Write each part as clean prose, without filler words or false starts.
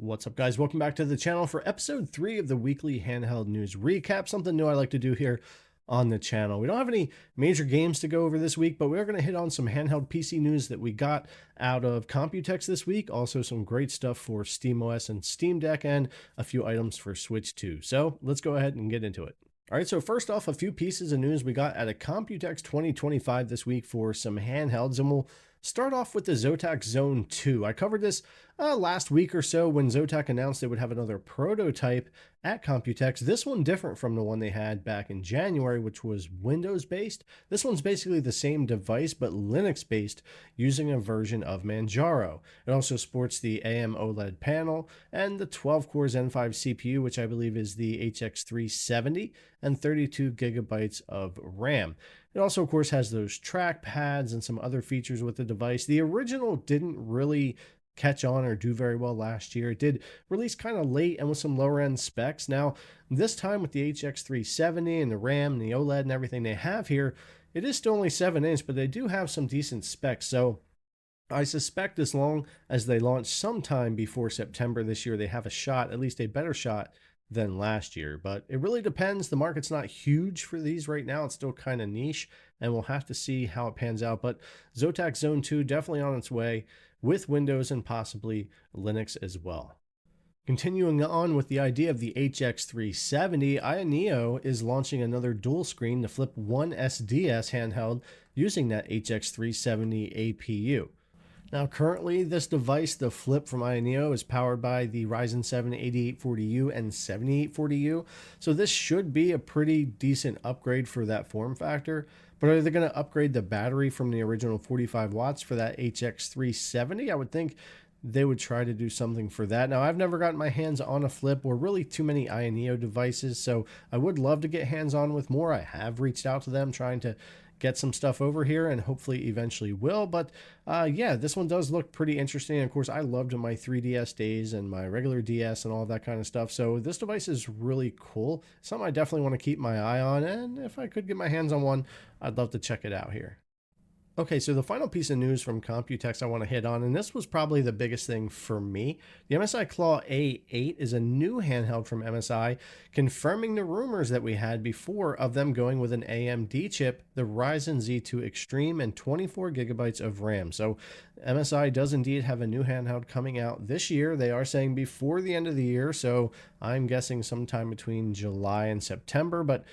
What's up, guys? Welcome back to the channel for episode 3 of the weekly handheld news recap. Something new I like to do here on the channel. We don't have any major games to go over this week, but we're going to hit on some handheld PC news that we got out of Computex this week. Also some great stuff for SteamOS and Steam Deck, and a few items for Switch too. So let's go ahead and get into it. All right, so first off, a few pieces of news we got at a Computex 2025 this week for some handhelds, and we'll start off with the JSAUX Zone 2. I covered this last week or so when Zotac announced they would have another prototype at Computex. This one different from the one they had back in January, which was Windows based. This one's basically the same device, but Linux based, using a version of Manjaro. It also sports the AMOLED panel and the 12-core Zen 5 CPU, which I believe is the HX370, and 32 gigabytes of RAM. It also, of course, has those track pads and some other features with the device. The original didn't really catch on or do very well last year. It did release kind of late and with some lower end specs. Now, this time with the HX370 and the RAM and the OLED and everything they have here, it is still only 7-inch, but they do have some decent specs. So I suspect as long as they launch sometime before September this year, they have a shot, at least a better shot than last year. But it really depends. The market's not huge for these right now. It's still kind of niche, and we'll have to see how it pans out. But JSAUX Zone 2 definitely on its way, with Windows and possibly Linux as well. Continuing on with the idea of the HX370, ENEBA is launching another dual screen, the Flip 1 SDS handheld, using that HX370 APU. Now, currently, this device, the Flip from ENEBA, is powered by the Ryzen 7 8840U and 7840U, so this should be a pretty decent upgrade for that form factor. But are they going to upgrade the battery from the original 45 watts for that HX370? I would think they would try to do something for that. Now, I've never gotten my hands on a Flip or really too many ENEBA devices, so I would love to get hands on with more. I have reached out to them trying to get some stuff over here, and hopefully eventually will. But yeah, this one does look pretty interesting. Of course, I loved my 3DS days and my regular DS and all that kind of stuff, so this device is really cool. Something I definitely want to keep my eye on, and if I could get my hands on one, I'd love to check it out here. Okay, so the final piece of news from Computex I want to hit on, and this was probably the biggest thing for me. The MSI Claw A8 is a new handheld from MSI, confirming the rumors that we had before of them going with an AMD chip, the Ryzen Z2 Extreme, and 24 gigabytes of RAM. So MSI does indeed have a new handheld coming out this year. They are saying before the end of the year, so I'm guessing sometime between July and September, but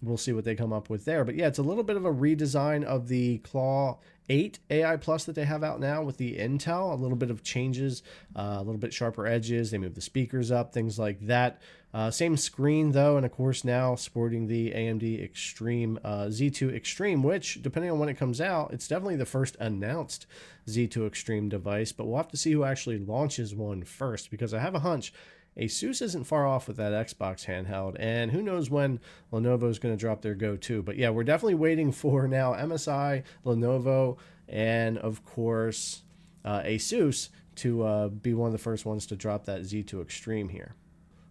we'll see what they come up with there. But yeah, it's a little bit of a redesign of the Claw 8 AI Plus that they have out now with the Intel. A little bit of changes, a little bit sharper edges. They move the speakers up, things like that. Same screen though, and of course now sporting the AMD Extreme Z2 Extreme, which depending on when it comes out, it's definitely the first announced Z2 Extreme device. But we'll have to see who actually launches one first, because I have a hunch ASUS isn't far off with that Xbox handheld, and who knows when Lenovo is going to drop their Go 2. But yeah, we're definitely waiting for now MSI, Lenovo, and of course ASUS to be one of the first ones to drop that Z2 Extreme here.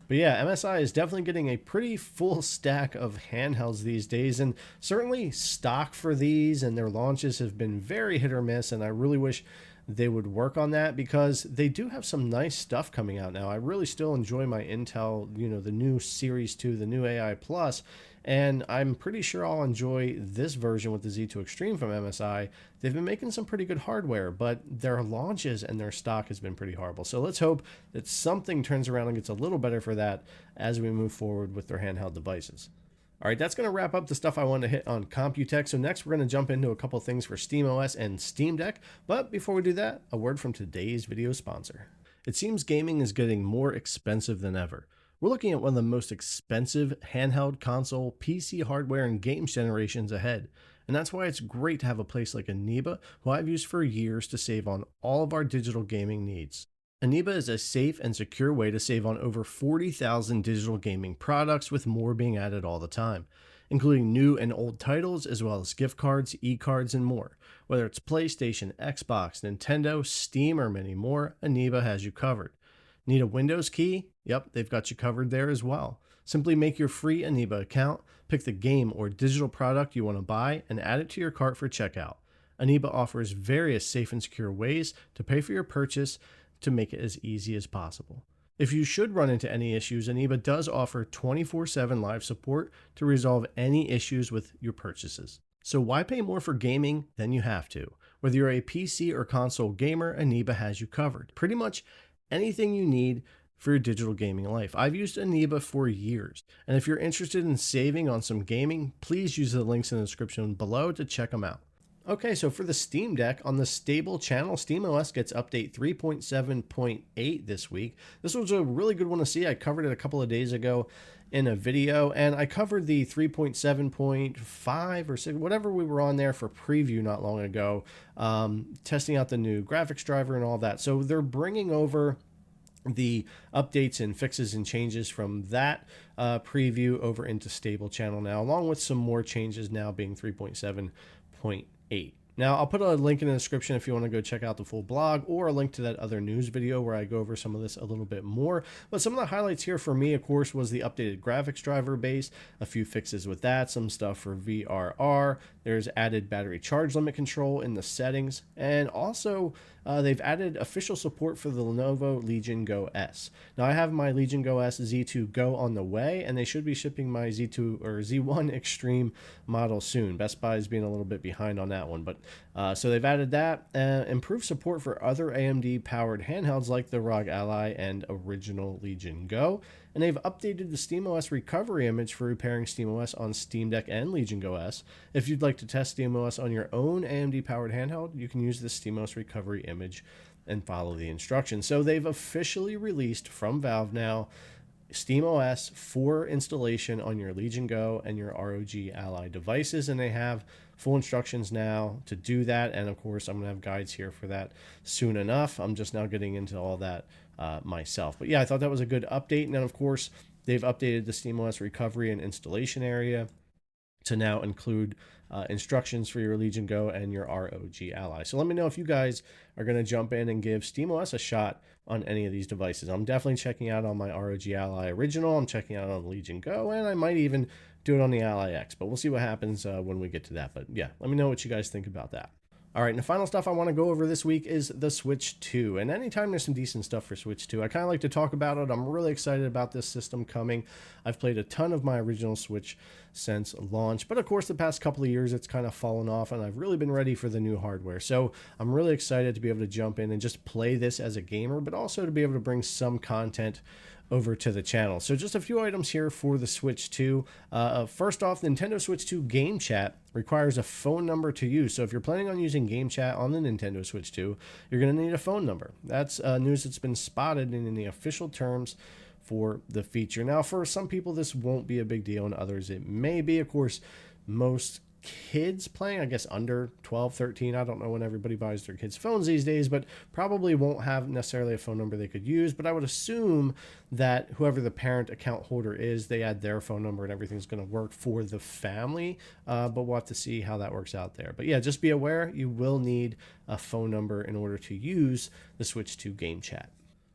But yeah, MSI is definitely getting a pretty full stack of handhelds these days, and certainly stock for these and their launches have been very hit or miss, and I really wish they would work on that, because they do have some nice stuff coming out now. I really still enjoy my Intel, the new Series 2, the new AI Plus, and I'm pretty sure I'll enjoy this version with the Z2 Extreme from MSI. They've been making some pretty good hardware, but their launches and their stock has been pretty horrible. So let's hope that something turns around and gets a little better for that as we move forward with their handheld devices. All right, that's going to wrap up the stuff I wanted to hit on Computex. So next we're going to jump into a couple things for SteamOS and Steam Deck. But before we do that, a word from today's video sponsor. It seems gaming is getting more expensive than ever. We're looking at one of the most expensive handheld console, PC hardware, and games generations ahead. And that's why it's great to have a place like ENEBA, who I've used for years to save on all of our digital gaming needs. ENEBA is a safe and secure way to save on over 40,000 digital gaming products, with more being added all the time, including new and old titles, as well as gift cards, e-cards, and more. Whether it's PlayStation, Xbox, Nintendo, Steam, or many more, ENEBA has you covered. Need a Windows key? Yep, they've got you covered there as well. Simply make your free ENEBA account, pick the game or digital product you want to buy, and add it to your cart for checkout. ENEBA offers various safe and secure ways to pay for your purchase to make it as easy as possible. If you should run into any issues, ENEBA does offer 24/7 live support to resolve any issues with your purchases. So why pay more for gaming than you have to? Whether you're a PC or console gamer, ENEBA has you covered. Pretty much anything you need for your digital gaming life. I've used ENEBA for years, and if you're interested in saving on some gaming, please use the links in the description below to check them out. Okay, so for the Steam Deck, on the stable channel, SteamOS gets update 3.7.8 this week. This was a really good one to see. I covered it a couple of days ago in a video, and I covered the 3.7.5 or 6, whatever we were on there for preview not long ago, testing out the new graphics driver and all that. So they're bringing over the updates and fixes and changes from that preview over into stable channel now, along with some more changes now being 3.7.8. Now, I'll put a link in the description if you want to go check out the full blog, or a link to that other news video where I go over some of this a little bit more. But some of the highlights here for me, of course, was the updated graphics driver base, a few fixes with that, some stuff for VRR. There's added battery charge limit control in the settings, and also they've added official support for the Lenovo Legion Go S. Now, I have my Legion Go S Z2 Go on the way, and they should be shipping my Z2 or Z1 Extreme model soon. Best Buy is being a little bit behind on that one, but so they've added that, improved support for other AMD powered handhelds like the ROG Ally and original Legion Go, and they've updated the SteamOS recovery image for repairing SteamOS on Steam Deck and Legion Go S. If you'd like to test SteamOS on your own AMD powered handheld, you can use the SteamOS recovery image and follow the instructions. So they've officially released from Valve now SteamOS for installation on your Legion Go and your ROG Ally devices, and they have full instructions now to do that. And of course, I'm gonna have guides here for that soon enough. I'm just now getting into all that myself. But yeah, I thought that was a good update. And then of course, they've updated the SteamOS recovery and installation area to now include instructions for your Legion Go and your ROG Ally. So let me know if you guys are going to jump in and give SteamOS a shot on any of these devices. I'm definitely checking out on my ROG Ally Original. I'm checking out on Legion Go, and I might even do it on the Ally X, but we'll see what happens when we get to that. But yeah, let me know what you guys think about that. All right, and the final stuff I want to go over this week is the Switch 2. And anytime there's some decent stuff for Switch 2, I kind of like to talk about it. I'm really excited about this system coming. I've played a ton of my original Switch since launch, but of course the past couple of years it's kind of fallen off, and I've really been ready for the new hardware. So I'm really excited to be able to jump in and just play this as a gamer, but also to be able to bring some content over to the channel. So just a few items here for the Switch 2. First off, Nintendo Switch 2 Game Chat requires a phone number to use. So if you're planning on using Game Chat on the Nintendo Switch 2, you're going to need a phone number. That's news that's been spotted in the official terms for the feature. Now, for some people, this won't be a big deal, and others it may be. Of course, most kids playing, I guess under 12, 13, I don't know when everybody buys their kids phones these days, but probably won't have necessarily a phone number they could use. But I would assume that whoever the parent account holder is, they add their phone number and everything's going to work for the family. But we'll have to see how that works out there. But yeah, just be aware you will need a phone number in order to use the Switch 2 Game Chat.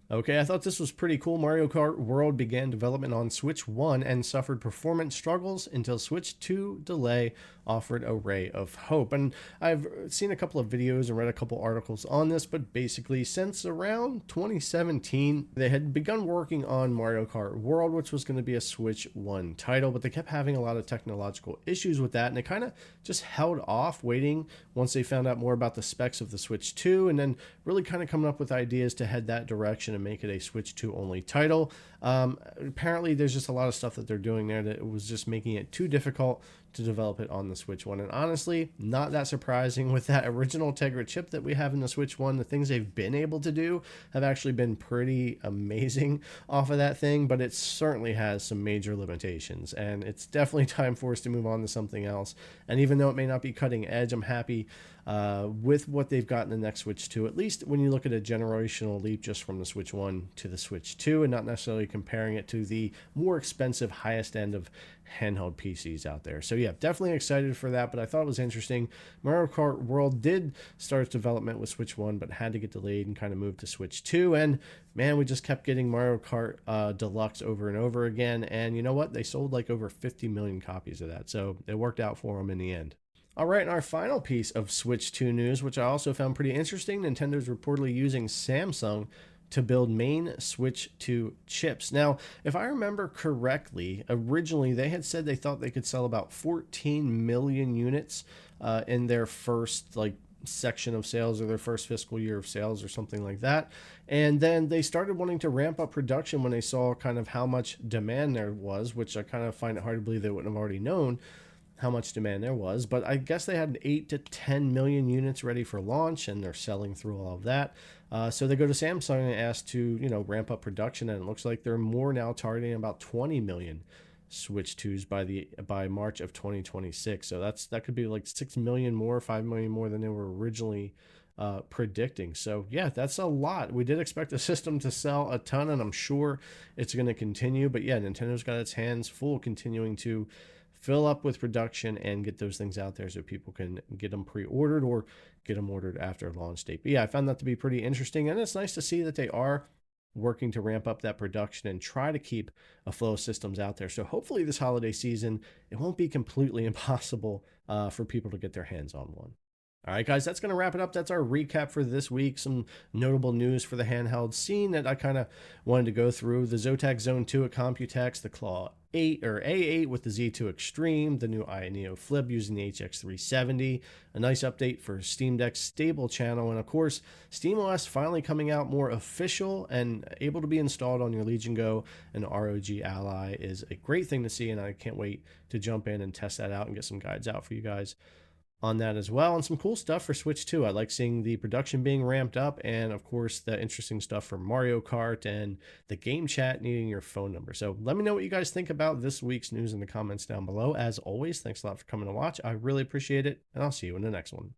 Okay, I thought this was pretty cool. Mario Kart World began development on Switch 1 and suffered performance struggles until Switch 2 delay offered a ray of hope. And I've seen a couple of videos and read a couple articles on this, but basically since around 2017, they had begun working on Mario Kart World, which was going to be a Switch 1 title, but they kept having a lot of technological issues with that, and they kind of just held off waiting once they found out more about the specs of the Switch 2, and then really kind of coming up with ideas to head that direction and make it a Switch 2 only title. Apparently there's just a lot of stuff that they're doing there that was just making it too difficult to develop it on the Switch 1. And honestly, not that surprising. With that original Tegra chip that we have in the Switch 1, the things they've been able to do have actually been pretty amazing off of that thing, but it certainly has some major limitations, and it's definitely time for us to move on to something else. And even though it may not be cutting edge, I'm happy with what they've got in the next Switch 2, at least when you look at a generational leap just from the Switch 1 to the Switch 2, and not necessarily comparing it to the more expensive highest end of handheld PCs out there. So yeah, definitely excited for that, but I thought it was interesting. Mario Kart World did start its development with Switch 1, but had to get delayed and kind of moved to Switch 2, and man, we just kept getting Mario Kart Deluxe over and over again, and you know what? They sold like over 50 million copies of that, so it worked out for them in the end. All right, and our final piece of Switch 2 news, which I also found pretty interesting, Nintendo's reportedly using Samsung to build main Switch 2 chips. Now, if I remember correctly, originally they had said they thought they could sell about 14 million units in their first section of sales, or their first fiscal year of sales, or something like that. And then they started wanting to ramp up production when they saw kind of how much demand there was, which I kind of find it hard to believe they wouldn't have already known how much demand there was. But I guess they had 8 to 10 million units ready for launch, and they're selling through all of that. So they go to Samsung and ask to, ramp up production, and it looks like they're more now targeting about 20 million Switch 2s by March of 2026. So that could be like 6 million more, 5 million more than they were originally predicting. So yeah, that's a lot. We did expect the system to sell a ton, and I'm sure it's going to continue. But yeah, Nintendo's got its hands full continuing to fill up with production and get those things out there so people can get them pre-ordered or get them ordered after launch date. But yeah, I found that to be pretty interesting, and it's nice to see that they are working to ramp up that production and try to keep a flow of systems out there. So hopefully this holiday season, it won't be completely impossible for people to get their hands on one. All right, guys, that's going to wrap it up. That's our recap for this week. Some notable news for the handheld scene that I kind of wanted to go through. The Zotac Zone 2 at Computex, the Claw 8 or A8 with the Z2 Extreme, the new iNeo Flip using the HX370, a nice update for Steam Deck's stable channel, and of course, SteamOS finally coming out more official and able to be installed on your Legion Go and ROG Ally is a great thing to see, and I can't wait to jump in and test that out and get some guides out for you guys on that as well, and some cool stuff for Switch 2. I like seeing the production being ramped up, and of course the interesting stuff for Mario Kart and the game chat needing your phone number. So let me know what you guys think about this week's news in the comments down below. As always, thanks a lot for coming to watch. I really appreciate it, and I'll see you in the next one.